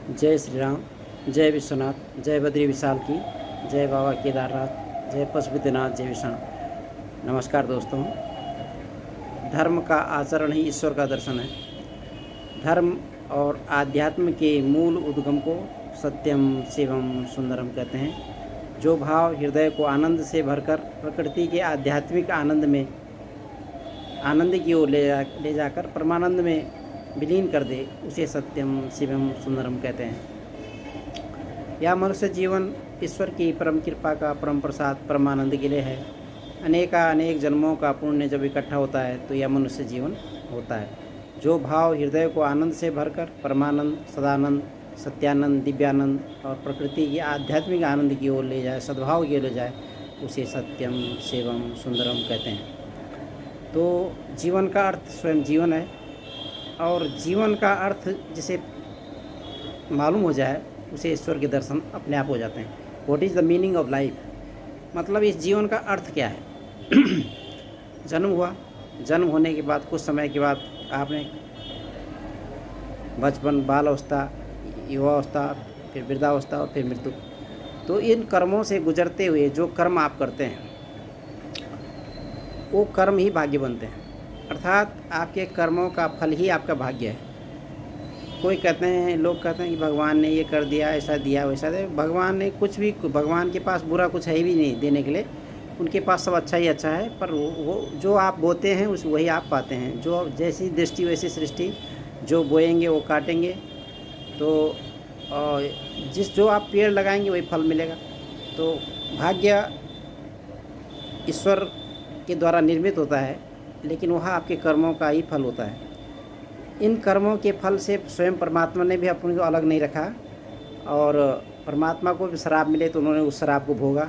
जय श्री राम, जय विश्वनाथ, जय बद्री विशाल की, जय बाबा केदारनाथ, जय पशुपतिनाथ, जय विष्णु। नमस्कार दोस्तों। धर्म का आचरण ही ईश्वर का दर्शन है। धर्म और आध्यात्म के मूल उद्गम को सत्यम शिवम सुंदरम कहते हैं। जो भाव हृदय को आनंद से भरकर प्रकृति के आध्यात्मिक आनंद की ओर ले जाकर परमानंद में विलीन कर दे, उसे सत्यम शिवम सुंदरम कहते हैं। यह मनुष्य जीवन ईश्वर की परम कृपा का परम प्रसाद परमानंद के लिए है। अनेक जन्मों का पुण्य जब इकट्ठा होता है तो यह मनुष्य जीवन होता है। जो भाव हृदय को आनंद से भरकर परमानंद, सदानंद, सत्यानंद, दिव्यानंद और प्रकृति की आध्यात्मिक आनंद की ओर ले जाए, सद्भाव की ओर ले जाए, उसे सत्यम शिवम सुंदरम कहते हैं। तो जीवन का अर्थ स्वयं जीवन है, और जीवन का अर्थ जिसे मालूम हो जाए उसे ईश्वर के दर्शन अपने आप हो जाते हैं। What is the meaning of life, मतलब इस जीवन का अर्थ क्या है। जन्म हुआ, जन्म होने के बाद कुछ समय के बाद आपने बचपन, बाल अवस्था, युवावस्था, फिर वृद्धावस्था और फिर मृत्यु। तो इन कर्मों से गुजरते हुए जो कर्म आप करते हैं वो कर्म ही भाग्य बनते हैं, अर्थात आपके कर्मों का फल ही आपका भाग्य है। कोई कहते हैं, लोग कहते हैं कि भगवान ने ये कर दिया, ऐसा दिया, वैसा दिया। भगवान ने कुछ भी, भगवान के पास बुरा कुछ है भी नहीं देने के लिए, उनके पास सब अच्छा ही अच्छा है। पर वो जो आप बोते हैं उस वही आप पाते हैं। जो जैसी दृष्टि वैसी सृष्टि, जो बोएंगे वो काटेंगे। तो जो आप पेड़ लगाएंगे वही फल मिलेगा। तो भाग्य ईश्वर के द्वारा निर्मित होता है, लेकिन वह आपके कर्मों का ही फल होता है। इन कर्मों के फल से स्वयं परमात्मा ने भी अपने को अलग नहीं रखा, और परमात्मा को भी शराब मिले तो उन्होंने उस शराब को भोगा।